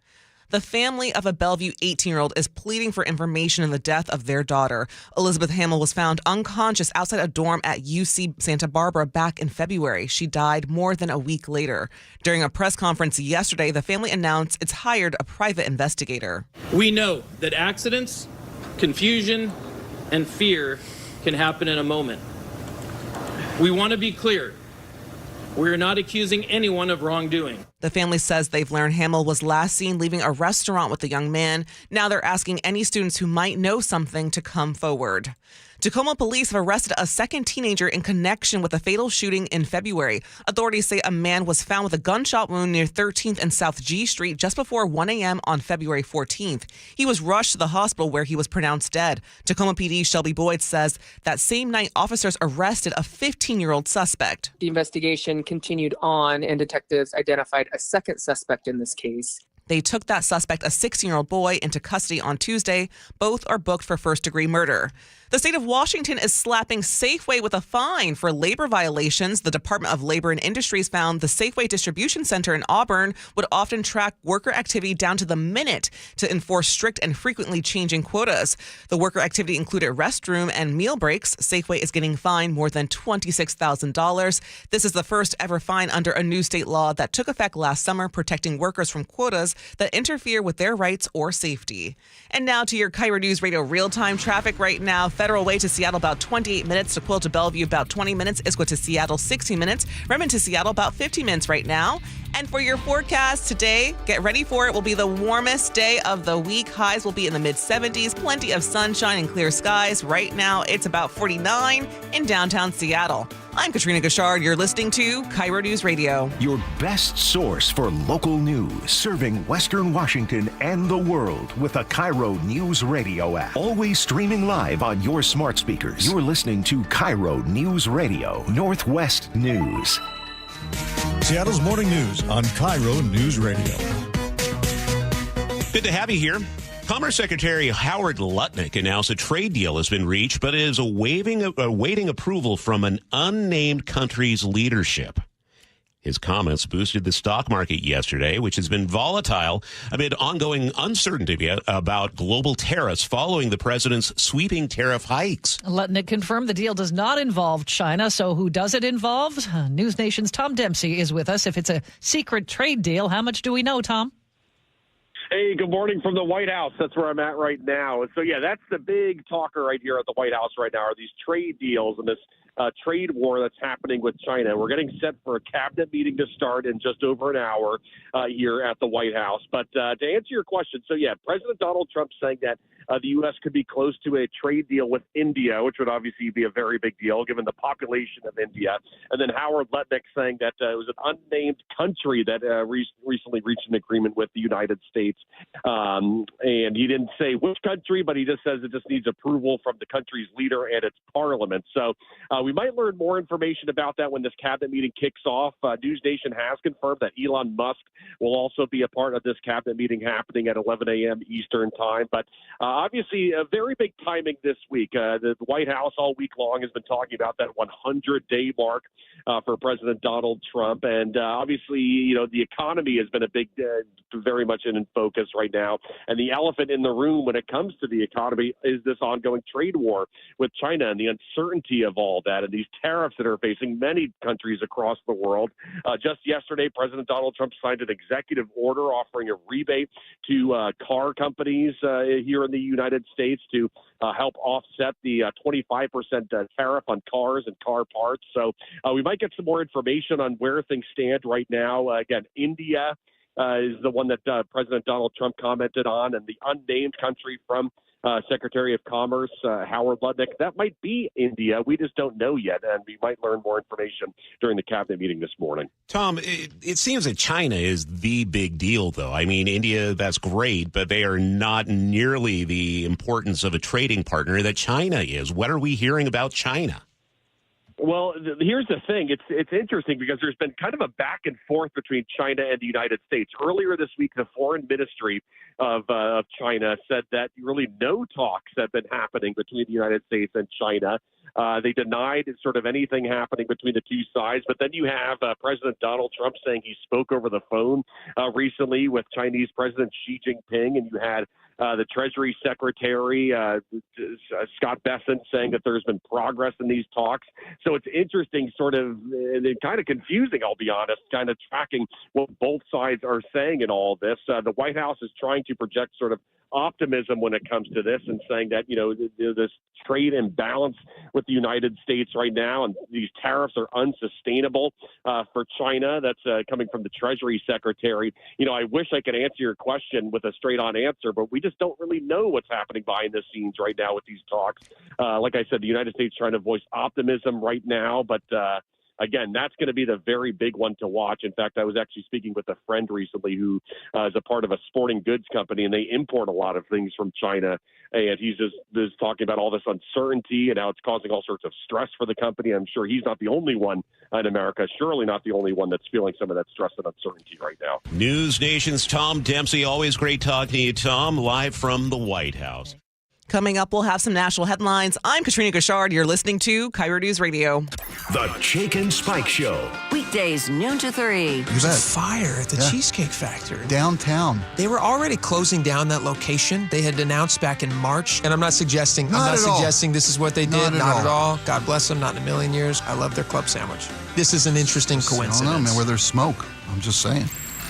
The family of a Bellevue 18-year-old is pleading for information in the death of their daughter. Elizabeth Hamill was found unconscious outside a dorm at UC Santa Barbara back in February. She died more than a week later. During a press conference yesterday, the family announced it's hired a private investigator. We know that accidents, confusion, and fear can happen in a moment. We want to be clear. We are not accusing anyone of wrongdoing. The family says they've learned Hamill was last seen leaving a restaurant with the young man. Now they're asking any students who might know something to come forward. Tacoma police have arrested a second teenager in connection with a fatal shooting in February. Authorities say a man was found with a gunshot wound near 13th and South G Street just before 1 a.m. on February 14th. He was rushed to the hospital where he was pronounced dead. Tacoma PD Shelby Boyd says that same night officers arrested a 15-year-old suspect. The investigation continued on and detectives identified a second suspect in this case. They took that suspect, a 16-year-old boy, into custody on Tuesday. Both are booked for first-degree murder. The state of Washington is slapping Safeway with a fine for labor violations. The Department of Labor and Industries found the Safeway Distribution Center in Auburn would often track worker activity down to the minute to enforce strict and frequently changing quotas. The worker activity included restroom and meal breaks. Safeway is getting fined more than $26,000. This is the first ever fine under a new state law that took effect last summer, protecting workers from quotas that interfere with their rights or safety. And now to your KIRO News Radio real-time traffic right now. Federal Way to Seattle, about 28 minutes. To Quill to Bellevue, about 20 minutes. Issaquah to Seattle, 16 minutes. Redmond to Seattle, about 15 minutes right now. And for your forecast today, get ready for it. Will be the warmest day of the week. Highs will be in the mid-70s. Plenty of sunshine and clear skies. Right now, it's about 49 in downtown Seattle. I'm Katrina Gashard. You're listening to KIRO News Radio. Your best source for local news, serving Western Washington and the world with the KIRO News Radio app. Always streaming live on your smart speakers. You're listening to KIRO News Radio, Northwest News. Seattle's morning news on KIRO News Radio. Good to have you here. Commerce Secretary Howard Lutnick announced a trade deal has been reached, but is awaiting approval from an unnamed country's leadership. His comments boosted the stock market yesterday, which has been volatile amid ongoing uncertainty about global tariffs following the president's sweeping tariff hikes. Lutnick confirmed the deal does not involve China, so who does it involve? News Nation's Tom Dempsey is with us. If it's a secret trade deal, how much do we know, Tom? Hey, good morning from the White House. That's where I'm at right now. And so, yeah, that's the big talker right here at the White House right now are these trade deals and this trade war that's happening with China. We're getting set for a cabinet meeting to start in just over an hour here at the White House. But to answer your question, so, yeah, President Donald Trump saying that the U.S. could be close to a trade deal with India, which would obviously be a very big deal given the population of India. And then Howard Lutnick saying that it was an unnamed country that recently reached an agreement with the United States. And he didn't say which country, but he just says it just needs approval from the country's leader and its parliament. So we might learn more information about that when this cabinet meeting kicks off. News Nation has confirmed that Elon Musk will also be a part of this cabinet meeting happening at 11 a.m. Eastern time. But obviously, a very big timing this week. The White House all week long has been talking about that 100-day mark for President Donald Trump. And obviously, you know, the economy has been a big, very much in focus right now. And the elephant in the room when it comes to the economy is this ongoing trade war with China and the uncertainty of all that and these tariffs that are facing many countries across the world. Just yesterday, President Donald Trump signed an executive order offering a rebate to car companies here in the United States to help offset the 25% tariff on cars and car parts. So we might get some more information on where things stand right now. Again, India is the one that President Donald Trump commented on, and the unnamed country from Secretary of Commerce Howard Lutnick, that might be India. We just don't know yet, and we might learn more information during the cabinet meeting this morning. Tom, it seems that China is the big deal, though. I mean, India, that's great, but they are not nearly the importance of a trading partner that China is. What are we hearing about China? Well, here's the thing. It's interesting because there's been kind of a back and forth between China and the United States. Earlier this week, the foreign ministry of China said that really no talks have been happening between the United States and China. They denied sort of anything happening between the two sides. But then you have President Donald Trump saying he spoke over the phone recently with Chinese President Xi Jinping, and you had the Treasury Secretary, Scott Bessent, saying that there's been progress in these talks. So it's interesting, sort of, and kind of confusing, I'll be honest, kind of tracking what both sides are saying in all this. The White House is trying to project sort of optimism when it comes to this and saying that, you know, this trade imbalance with the United States right now and these tariffs are unsustainable for China. That's coming from the Treasury Secretary. You know, I wish I could answer your question with a straight on answer, but we just don't really know what's happening behind the scenes right now with these talks. Like I said, the United States trying to voice optimism right now, but again, that's going to be the very big one to watch. In fact, I was actually speaking with a friend recently who is a part of a sporting goods company, and they import a lot of things from China. And he's just talking about all this uncertainty and how it's causing all sorts of stress for the company. I'm sure he's not the only one in America, surely not the only one that's feeling some of that stress and uncertainty right now. News Nation's Tom Dempsey. Always great talking to you, Tom, live from the White House. Coming up, we'll have some national headlines. I'm Katrina Gashard. You're listening to KIRO News Radio. The Jake and Spike Show. Weekdays, noon to 3. There's a fire at the Cheesecake Factory. Downtown. They were already closing down that location. They had announced back in March. And I'm not suggesting this is what they did. Not at all. God bless them. Not in a million years. I love their club sandwich. This is an interesting coincidence. I don't know, man, where there's smoke. I'm just saying.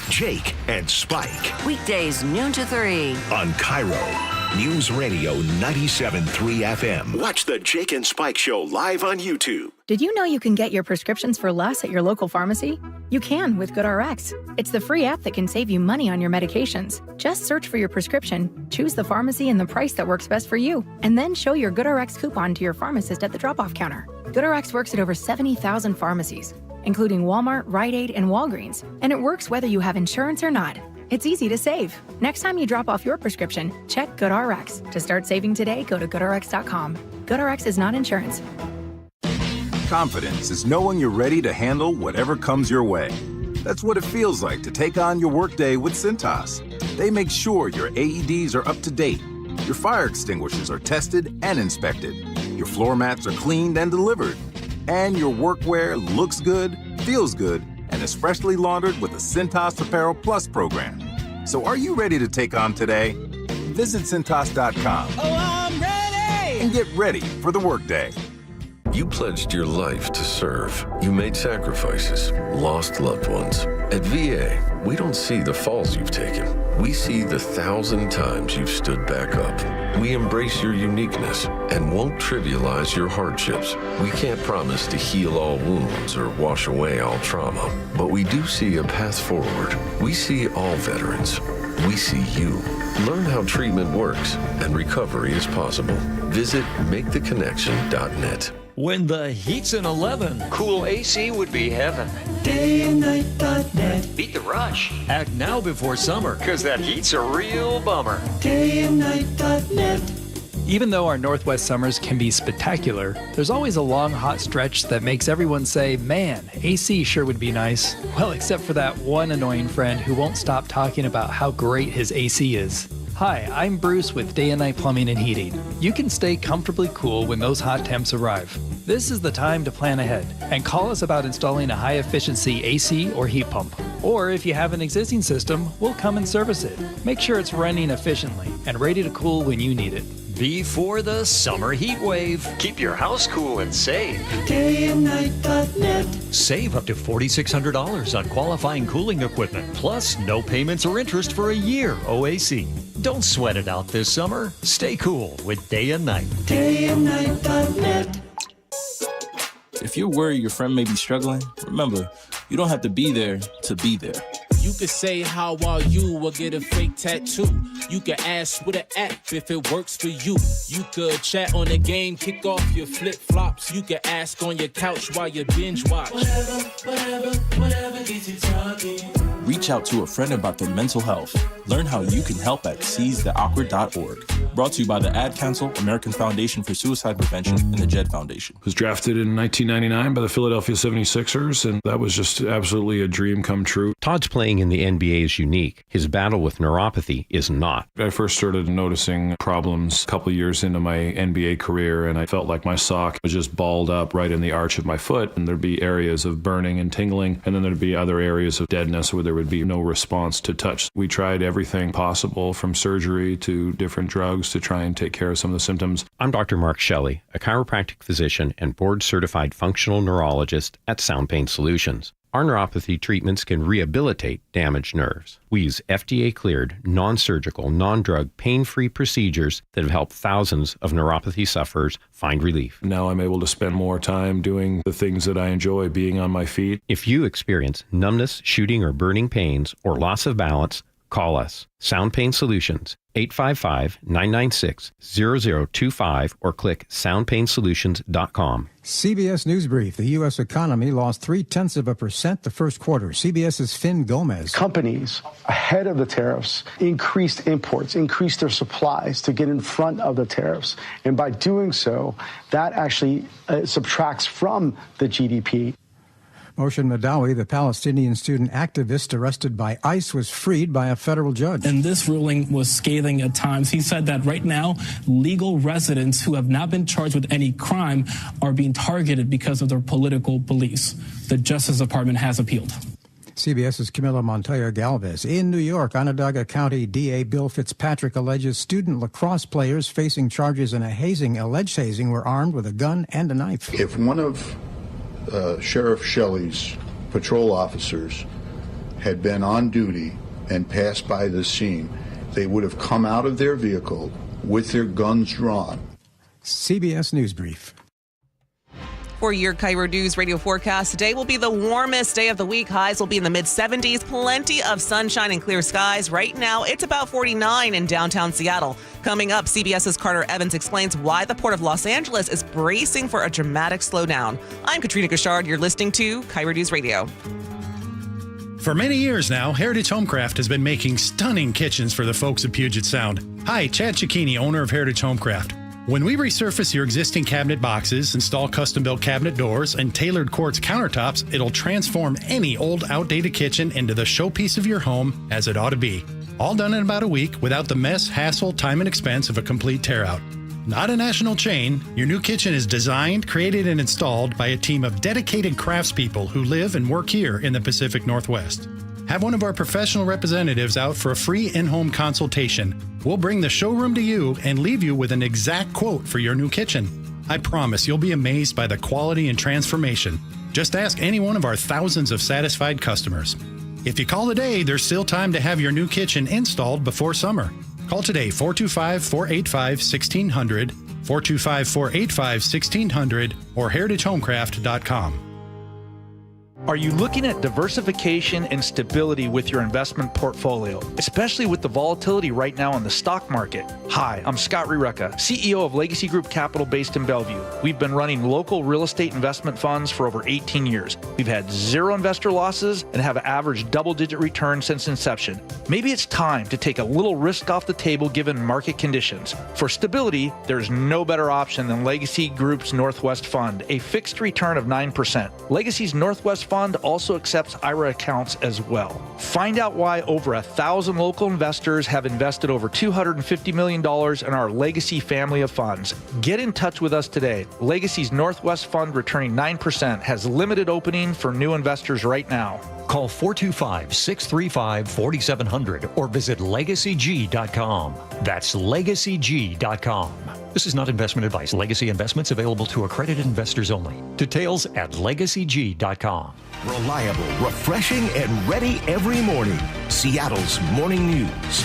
Jake and Spike. Weekdays, noon to 3. On KIRO. News Radio 97.3 FM. Watch the Jake and Spike Show live on YouTube. Did you know you can get your prescriptions for less at your local pharmacy? You can with GoodRx. It's the free app that can save you money on your medications. Just search for your prescription, choose the pharmacy and the price that works best for you, and then show your GoodRx coupon to your pharmacist at the drop-off counter. GoodRx works at over 70,000 pharmacies, including Walmart, Rite Aid, and Walgreens, and it works whether you have insurance or not. It's easy to save. Next time you drop off your prescription, check GoodRx. To start saving today, go to GoodRx.com. GoodRx is not insurance. Confidence is knowing you're ready to handle whatever comes your way. That's what it feels like to take on your workday with Cintas. They make sure your AEDs are up to date, your fire extinguishers are tested and inspected, your floor mats are cleaned and delivered, and your workwear looks good, feels good, and is freshly laundered with the Cintas Apparel Plus program. So are you ready to take on today? Visit Cintas.com. Oh, I'm ready! And get ready for the workday. You pledged your life to serve. You made sacrifices, lost loved ones. At VA, we don't see the falls you've taken. We see the 1,000 times you've stood back up. We embrace your uniqueness and won't trivialize your hardships. We can't promise to heal all wounds or wash away all trauma, but we do see a path forward. We see all veterans. We see you. Learn how treatment works and recovery is possible. Visit MakeTheConnection.net. When the heat's in 11, cool AC would be heaven. DayandNight.net. Beat the rush. Act now before summer, because that heat's a real bummer. DayandNight.net. Even though our Northwest summers can be spectacular, there's always a long, hot stretch that makes everyone say, man, AC sure would be nice. Well, except for that one annoying friend who won't stop talking about how great his AC is. Hi, I'm Bruce with Day and Night Plumbing and Heating. You can stay comfortably cool when those hot temps arrive. This is the time to plan ahead and call us about installing a high-efficiency AC or heat pump. Or if you have an existing system, we'll come and service it. Make sure it's running efficiently and ready to cool when you need it. Before the summer heat wave, keep your house cool and save. DayandNight.net. Save up to $4,600 on qualifying cooling equipment, plus no payments or interest for a year OAC. Don't sweat it out this summer. Stay cool with Day and Night. DayandNight.net. If you're worried your friend may be struggling, remember, you don't have to be there to be there. You could say, how are you, or get a fake tattoo. You could ask with an app if it works for you. You could chat on the game, kick off your flip-flops. You could ask on your couch while you binge watch. Whatever gets you talking. Reach out to a friend about their mental health. Learn how you can help at seizetheawkward.org. Brought to you by the Ad Council, American Foundation for Suicide Prevention, and the Jed Foundation. Was drafted in 1999 by the Philadelphia 76ers, and that was just absolutely a dream come true. Todd's playing in the NBA is unique. His battle with neuropathy is not. I first started noticing problems a couple years into my NBA career, and I felt like my sock was just balled up right in the arch of my foot, and there'd be areas of burning and tingling, and then there'd be other areas of deadness where there would be no response to touch. We tried everything possible, from surgery to different drugs, to try and take care of some of the symptoms. I'm Dr. Mark Shelley, a chiropractic physician and board-certified functional neurologist at Sound Pain Solutions. Our neuropathy treatments can rehabilitate damaged nerves. We use FDA-cleared, non-surgical, non-drug, pain-free procedures that have helped thousands of neuropathy sufferers find relief. Now I'm able to spend more time doing the things that I enjoy, being on my feet. If you experience numbness, shooting, or burning pains, or loss of balance, call us. Sound Pain Solutions, 855-996-0025, or click soundpainsolutions.com. CBS News Brief. The U.S. economy lost 0.3% the first quarter. CBS's Finn Gomez. Companies, ahead of the tariffs, increased imports, increased their supplies to get in front of the tariffs. And by doing so, that actually subtracts from the GDP. Moshe Madawi, the Palestinian student activist arrested by ICE, was freed by a federal judge. And this ruling was scathing at times. He said that right now, legal residents who have not been charged with any crime are being targeted because of their political beliefs. The Justice Department has appealed. CBS's Camila Montoya Galvez. In New York, Onondaga County DA Bill Fitzpatrick alleges student lacrosse players facing charges in alleged hazing, were armed with a gun and a knife. If one of Sheriff Shelley's patrol officers had been on duty and passed by the scene, they would have come out of their vehicle with their guns drawn. CBS News Brief. For your KIRO News Radio forecast, today will be the warmest day of the week. Highs will be in the mid-70s. Plenty of sunshine and clear skies. Right now, it's about 49 in downtown Seattle. Coming up, CBS's Carter Evans explains why the Port of Los Angeles is bracing for a dramatic slowdown. I'm Katrina Gashard. You're listening to KIRO News Radio. For many years now, Heritage Homecraft has been making stunning kitchens for the folks of Puget Sound. Hi, Chad Cicchini, owner of Heritage Homecraft. When we resurface your existing cabinet boxes, install custom-built cabinet doors, and tailored quartz countertops, it'll transform any old, outdated kitchen into the showpiece of your home as it ought to be. All done in about a week without the mess, hassle, time, and expense of a complete tear-out. Not a national chain, your new kitchen is designed, created, and installed by a team of dedicated craftspeople who live and work here in the Pacific Northwest. Have one of our professional representatives out for a free in-home consultation. We'll bring the showroom to you and leave you with an exact quote for your new kitchen. I promise you'll be amazed by the quality and transformation. Just ask any one of our thousands of satisfied customers. If you call today, there's still time to have your new kitchen installed before summer. Call today, 425-485-1600, 425-485-1600, or heritagehomecraft.com. Are you looking at diversification and stability with your investment portfolio, especially with the volatility right now in the stock market? Hi, I'm Scott Rireka, CEO of Legacy Group Capital based in Bellevue. We've been running local real estate investment funds for over 18 years. We've had 0 investor losses and have averaged double-digit returns since inception. Maybe it's time to take a little risk off the table given market conditions. For stability, there's no better option than Legacy Group's Northwest Fund, a fixed return of 9%. Legacy's Northwest Fund also accepts IRA accounts as well. Find out why over 1,000 local investors have invested over $250 million in our Legacy family of funds. Get in touch with us today. Legacy's Northwest Fund returning 9% has limited opening for new investors right now. Call 425-635-4700 or visit legacyg.com. That's legacyg.com. This is not investment advice. Legacy investments available to accredited investors only. Details at legacyg.com. Reliable, refreshing, and ready every morning. Seattle's Morning News.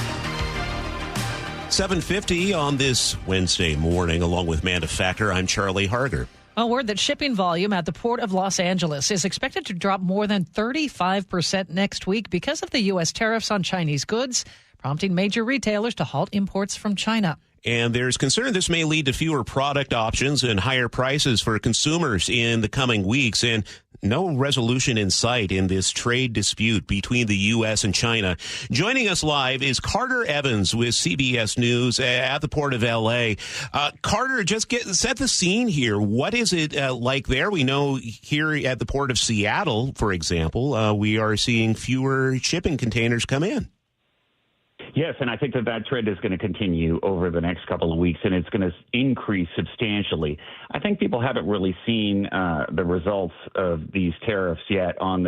7:50 on this Wednesday morning, along with Manda Factor. I'm Charlie Harger. A word that shipping volume at the Port of Los Angeles is expected to drop more than 35% next week because of the U.S. tariffs on Chinese goods, prompting major retailers to halt imports from China. And there's concern this may lead to fewer product options and higher prices for consumers in the coming weeks. And no resolution in sight in this trade dispute between the U.S. and China. Joining us live is Carter Evans with CBS News at the Port of L.A. Carter, just set the scene here. What is it like there? We know here at the Port of Seattle, for example, we are seeing fewer shipping containers come in. Yes, and I think that trend is going to continue over the next couple of weeks, and it's going to increase substantially. I think people haven't really seen the results of these tariffs yet on